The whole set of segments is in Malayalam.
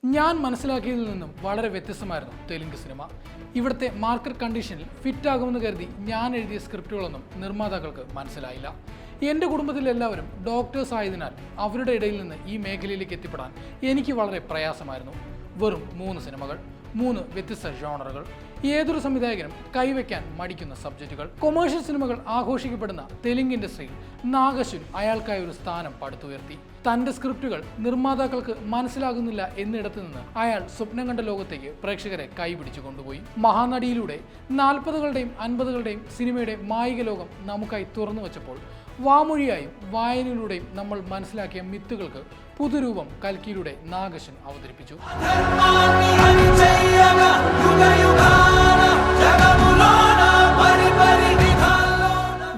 ഞാൻ മനസ്സിലാക്കിയതിൽ നിന്നും വളരെ വ്യത്യസ്തമായിരുന്നു തെലുങ്ക് സിനിമ. ഇവിടുത്തെ മാർക്കറ്റ് കണ്ടീഷനിൽ ഫിറ്റാകുമെന്ന് കരുതി ഞാൻ എഴുതിയ സ്ക്രിപ്റ്റുകളൊന്നും നിർമ്മാതാക്കൾക്ക് മനസ്സിലായില്ല. എൻ്റെ കുടുംബത്തിലെല്ലാവരും ഡോക്ടേഴ്സ് ആയതിനാൽ അവരുടെ ഇടയിൽ നിന്ന് ഈ മേഖലയിലേക്ക് എത്തിപ്പെടാൻ എനിക്ക് വളരെ പ്രയാസമായിരുന്നു. വെറും 3 സിനിമകൾ, 3 വ്യത്യസ്ത ജോണറുകൾ, ഏതൊരു സംവിധായകനും കൈവയ്ക്കാൻ മടിക്കുന്ന സബ്ജക്റ്റുകൾ. കൊമേഴ്ഷ്യൽ സിനിമകൾ ആഘോഷിക്കപ്പെടുന്ന തെലുങ്ക് ഇൻഡസ്ട്രിയിൽ നാഗശ്വിൻ അയാൾക്കായി ഒരു സ്ഥാനം പടുത്തുയർത്തി. തൻ്റെ സ്ക്രിപ്റ്റുകൾ നിർമ്മാതാക്കൾക്ക് മനസ്സിലാകുന്നില്ല എന്നിടത്ത് നിന്ന് അയാൾ സ്വപ്നം കണ്ട ലോകത്തേക്ക് പ്രേക്ഷകരെ കൈപിടിച്ചു കൊണ്ടുപോയി. മഹാനടിയിലൂടെ 40കളുടെയും 50കളുടെയും സിനിമയുടെ മായിക ലോകം നമുക്കായി തുറന്നു വച്ചപ്പോൾ വാമൊഴിയായും വായനയിലൂടെയും നമ്മൾ മനസ്സിലാക്കിയ മിത്തുകൾക്ക് പുതുരൂപം കൽക്കിയിലൂടെ നാഗശ്വിൻ അവതരിപ്പിച്ചു.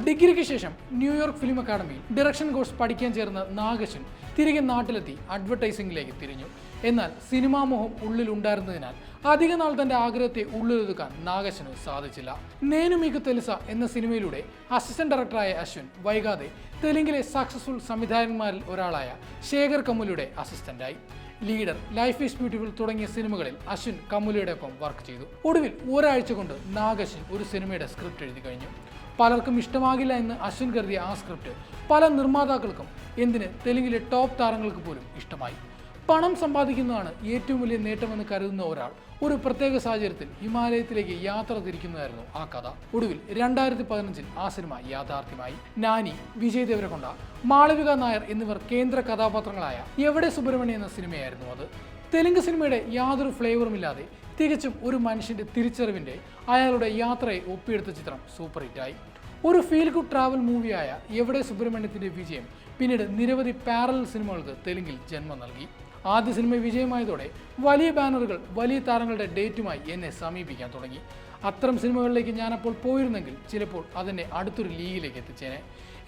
ഡിഗ്രിക്ക് ശേഷം ന്യൂയോർക്ക് ഫിലിം അക്കാദമിയിൽ ഡയറക്ഷൻ കോഴ്സ് പഠിക്കാൻ ചേർന്ന നാഗശ്വിൻ തിരികെ നാട്ടിലെത്തി അഡ്വർടൈസിംഗിലേക്ക് തിരിഞ്ഞു. എന്നാൽ സിനിമാ മോഹം ഉള്ളിലുണ്ടായിരുന്നതിനാൽ അധിക നാൾ തന്റെ ആഗ്രഹത്തെ ഉള്ളിലൊതുക്കാൻ നാഗശ്വിന് സാധിച്ചില്ല. നേനു മീകു തെലുസ എന്ന സിനിമയിലൂടെ അസിസ്റ്റന്റ് ഡയറക്ടറായ അശ്വിൻ വൈകാതെ തെലുങ്കിലെ സക്സസ്ഫുൾ സംവിധായകന്മാരിൽ ഒരാളായ ശേഖർ കമ്മുലിയുടെ അസിസ്റ്റന്റായി. ലീഡർ, ലൈഫ് ഈസ് ബ്യൂട്ടിഫുൾ തുടങ്ങിയ സിനിമകളിൽ അശ്വിൻ കമ്മുലിയുടെ ഒപ്പം വർക്ക് ചെയ്തു. ഒടുവിൽ ഒരാഴ്ച കൊണ്ട് നാഗശ്വിൻ ഒരു സിനിമയുടെ സ്ക്രിപ്റ്റ് എഴുതി കഴിഞ്ഞു. പലർക്കും ഇഷ്ടമാകില്ല എന്ന് അശ്വിൻ കരുതിയ ആ സ്ക്രിപ്റ്റ് പല നിർമ്മാതാക്കൾക്കും, എന്തിന് തെലുങ്കിലെ ടോപ്പ് താരങ്ങൾക്ക് പോലും ഇഷ്ടമായി. പണം സമ്പാദിക്കുന്നതാണ് ഏറ്റവും വലിയ നേട്ടമെന്ന് കരുതുന്ന ഒരാൾ ഒരു പ്രത്യേക സാഹചര്യത്തിൽ ഹിമാലയത്തിലേക്ക് യാത്ര തിരിക്കുന്നതായിരുന്നു ആ കഥ. ഒടുവിൽ 2015 ആ സിനിമ യാഥാർത്ഥ്യമായി. നാനി, വിജയ് ദേവരകൊണ്ട, മാളവിക നായർ എന്നിവർ കേന്ദ്ര കഥാപാത്രങ്ങളായ എവിടെ സുബ്രഹ്മണ്യം എന്ന സിനിമയായിരുന്നു അത്. തെലുങ്ക് സിനിമയുടെ യാതൊരു ഫ്ലേവറുമില്ലാതെ തികച്ചും ഒരു മനുഷ്യന്റെ തിരിച്ചറിവിന്റെ, അയാളുടെ യാത്രയെ ഒപ്പിയെടുത്ത ചിത്രം സൂപ്പർ ഹിറ്റായി. ഒരു ഫീൽ ഗുഡ് ട്രാവൽ മൂവിയായ എവിടെ സുബ്രഹ്മണ്യത്തിന്റെ വിജയം പിന്നീട് നിരവധി പാരലൽ സിനിമകൾക്ക് തെലുങ്കിൽ ജന്മം നൽകി. ആദ്യ സിനിമ വിജയമായതോടെ വലിയ ബാനറുകൾ, വലിയ താരങ്ങളുടെ ഡേറ്റുമായി എന്നെ സമീപിക്കാൻ തുടങ്ങി. അത്തരം സിനിമകളിലേക്ക് ഞാനപ്പോൾ പോയിരുന്നെങ്കിൽ ചിലപ്പോൾ അതെന്നെ അടുത്തൊരു ലീഗിലേക്ക് എത്തിച്ചേനെ.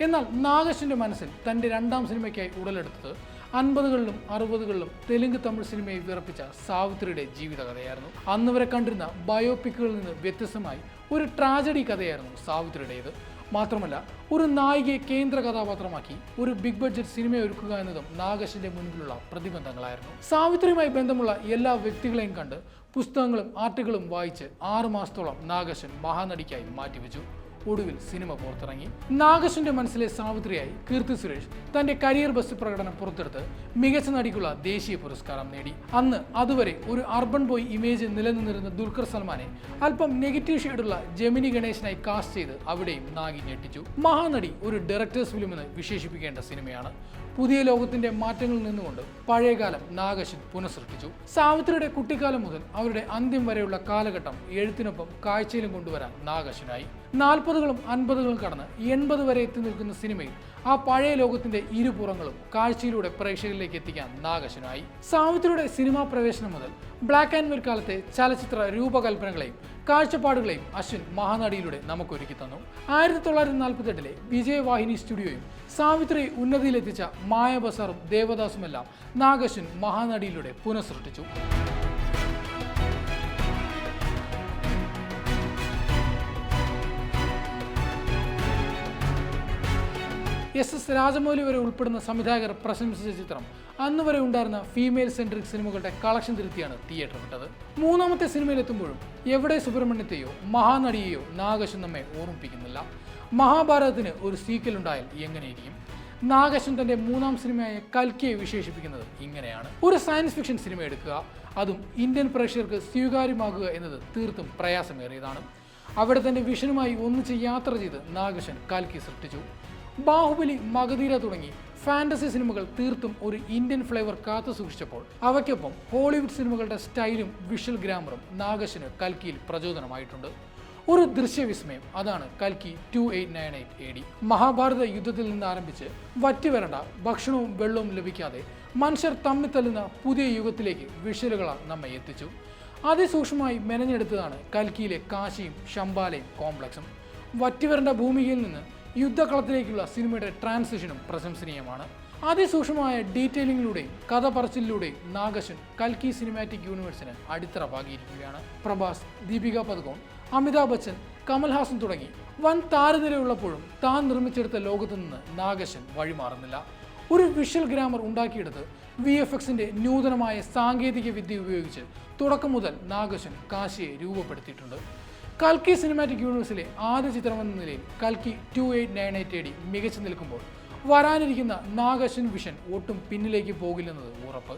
എന്നാൽ നാഗശ്വിൻ്റെ മനസ്സിൽ തൻ്റെ 2ാം സിനിമയ്ക്കായി ഉടലെടുത്തത് 50കളിലും 60കളിലും തെലുങ്ക് തമിഴ് സിനിമയെ വിറപ്പിച്ച സാവിത്രിയുടെ ജീവിതകഥയായിരുന്നു. അന്ന് വരെ കണ്ടിരുന്ന ബയോപിക്കുകളിൽ നിന്ന് വ്യത്യസ്തമായി ഒരു ട്രാജഡി കഥയായിരുന്നു സാവിത്രിയുടേത്. മാത്രമല്ല, ഒരു നായികയെ കേന്ദ്ര കഥാപാത്രമാക്കി ഒരു ബിഗ് ബഡ്ജറ്റ് സിനിമ ഒരുക്കുക എന്നതും നാഗശ്വിൻ്റെ മുൻപിലുള്ള പ്രതിബന്ധങ്ങളായിരുന്നു. സാവിത്രിയുമായി ബന്ധമുള്ള എല്ലാ വ്യക്തികളെയും കണ്ട് പുസ്തകങ്ങളും ആർട്ടുകളും വായിച്ച് 6 മാസത്തോളം നാഗശ്വിൻ മഹാനടിക്കായി മാറ്റിവെച്ചു. ഒടുവിൽ സിനിമ പുറത്തിറങ്ങി. നാഗശ്വിൻ്റെ മനസ്സിലെ സാവിത്രിയായി കീർത്തി സുരേഷ് തന്റെ കരിയർ ബെസ്റ്റ് പ്രകടനം പുറത്തെടുത്ത് മികച്ച നടിക്കുള്ള ദേശീയ പുരസ്കാരം നേടി. അന്ന് അതുവരെ ഒരു അർബൻ ബോയ് ഇമേജ് നിലനിന്നിരുന്ന ദുൽഖർ സൽമാനെ അല്പം നെഗറ്റീവ് ഷെയ്ഡുള്ള ജെമിനി ഗണേശനായി കാസ്റ്റ് ചെയ്ത് അവിടെയും നാഗി ഞെട്ടിച്ചു. മഹാനടി ഒരു ഡയറക്ടേഴ്സ് ഫിലിം എന്ന് വിശേഷിപ്പിക്കേണ്ട സിനിമയാണ്. പുതിയ ലോകത്തിന്റെ മാറ്റങ്ങളിൽ നിന്നുകൊണ്ട് പഴയകാലം നാഗശ്വിൻ പുനഃസൃഷ്ടിച്ചു. സാവിത്രിയുടെ കുട്ടിക്കാലം മുതൽ അവരുടെ അന്ത്യം വരെയുള്ള കാലഘട്ടം എഴുത്തിനൊപ്പം കാഴ്ചയിലും കൊണ്ടുവരാൻ നാഗശ്വിനായി. 40കളും 50കളും കടന്ന് 80 വരെ എത്തി നിൽക്കുന്ന സിനിമയിൽ ആ പഴയ ലോകത്തിന്റെ ഇരുപുറങ്ങളും കാഴ്ചയിലൂടെ പ്രേക്ഷകരിലേക്ക് എത്തിക്കാൻ നാഗശ്വിനായി. സാവിത്രിയുടെ സിനിമാ പ്രവേശനം മുതൽ ബ്ലാക്ക് ആൻഡ് വൈറ്റ് കാലത്തെ ചലച്ചിത്ര രൂപകൽപ്പനകളെയും കാഴ്ചപ്പാടുകളെയും അശ്വിൻ മഹാനടിയിലൂടെ നമുക്കൊരുക്കി തന്നു. 1948 വിജയവാഹിനി സ്റ്റുഡിയോയും സാവിത്രിയെ ഉന്നതിയിലെത്തിച്ച മായ ബസാറും ദേവദാസുമെല്ലാം നാഗശ്വിൻ മഹാനടിയിലൂടെ പുനഃസൃഷ്ടിച്ചു. SS രാജമൗലി വരെ ഉൾപ്പെടുന്ന സംവിധായകർ പ്രശംസിച്ച ചിത്രം അന്ന് വരെ ഉണ്ടായിരുന്ന ഫീമെയിൽ സെൻട്രിക് സിനിമകളുടെ കളക്ഷൻ തിരുത്തിയാണ് തിയേറ്റർ വിട്ടത്. 3ാമത്തെ സിനിമയിലെത്തുമ്പോഴും എവിടെ സുബ്രഹ്മണ്യത്തെയോ മഹാനടിയെയോ നാഗശ്വിൻ നമ്മെ ഓർമ്മിപ്പിക്കുന്നില്ല. മഹാഭാരതത്തിന് ഒരു സീക്വൽ ഉണ്ടായാൽ എങ്ങനെയിരിക്കും? നാഗശ്വിൻ തന്റെ 3ാം സിനിമയായ കൽക്കിയെ വിശേഷിപ്പിക്കുന്നത് ഇങ്ങനെയാണ്: ഒരു സയൻസ് ഫിക്ഷൻ സിനിമ എടുക്കുക, അതും ഇന്ത്യൻ പ്രേക്ഷകർക്ക് സ്വീകാര്യമാകുക എന്നത് തീർത്തും പ്രയാസമേറിയതാണ്. അവിടെ തന്റെ വിഷനുമായി ഒന്നിച്ച് യാത്ര ചെയ്ത് നാഗശ്വിൻ കൽക്കി സൃഷ്ടിച്ചു. ബാഹുബലി, മഗധീര തുടങ്ങി ഫാന്റസി സിനിമകൾ തീർത്തും ഒരു ഇന്ത്യൻ ഫ്ലേവർ കാത്തു സൂക്ഷിച്ചപ്പോൾ അവയ്ക്കൊപ്പം ഹോളിവുഡ് സിനിമകളുടെ സ്റ്റൈലും വിഷ്വൽ ഗ്രാമറും നാഗശ്വിന് കൽക്കിയിൽ പ്രചോദനമായിട്ടുണ്ട്. ഒരു ദൃശ്യവിസ്മയം, അതാണ് കൽക്കി 2898 AD. മഹാഭാരത യുദ്ധത്തിൽ നിന്ന് ആരംഭിച്ച് വറ്റിവരണ്ട ഭക്ഷണവും വെള്ളവും ലഭിക്കാതെ മനുഷ്യർ തമ്മിൽ തല്ലുന്ന പുതിയ യുഗത്തിലേക്ക് വിഷ്വലുകളാൽ നമ്മെ എത്തിച്ചു. അതിസൂക്ഷ്മമായി മെനഞ്ഞെടുത്തതാണ് കൽക്കിയിലെ കാശിയും ശംബാലയും കോംപ്ലക്സും. വറ്റിവരണ്ട ഭൂമികയിൽ നിന്ന് യുദ്ധകളത്തിലേക്കുള്ള സിനിമയുടെ ട്രാൻസിഷനും പ്രശംസനീയമാണ്. അതിസൂക്ഷ്മമായ ഡീറ്റെയിലിങ്ങിലൂടെയും കഥ പറച്ചിലൂടെയും നാഗശ്വിൻ കൽക്കി സിനിമാറ്റിക് യൂണിവേഴ്സിന് അടിത്തറ പാകിയിരിക്കുകയാണ്. പ്രഭാസ്, ദീപിക പദുകോൺ, അമിതാഭ് ബച്ചൻ, കമൽഹാസൻ തുടങ്ങി വൻ താരനിരയുള്ളപ്പോഴും താൻ നിർമ്മിച്ചെടുത്ത ലോകത്തു നിന്ന് നാഗശ്വിൻ വഴിമാറുന്നില്ല. ഒരു വിഷ്വൽ ഗ്രാമർ ഉണ്ടാക്കിയെടുത്ത് VFXന്റെ നൂതനമായ സാങ്കേതിക വിദ്യ ഉപയോഗിച്ച് തുടക്കം മുതൽ നാഗശ്വൻ കാശിയെ രൂപപ്പെടുത്തിയിട്ടുണ്ട്. കൽക്കി സിനിമാറ്റിക് യൂണിവേഴ്സിലെ ആദ്യ ചിത്രമെന്ന നിലയിൽ കൽക്കി 2898 AD മികച്ചു നിൽക്കുമ്പോൾ വരാനിരിക്കുന്ന നാഗശ്വൻ വിഷൻ ഒട്ടും പിന്നിലേക്ക് പോകില്ലെന്നത് ഉറപ്പ്.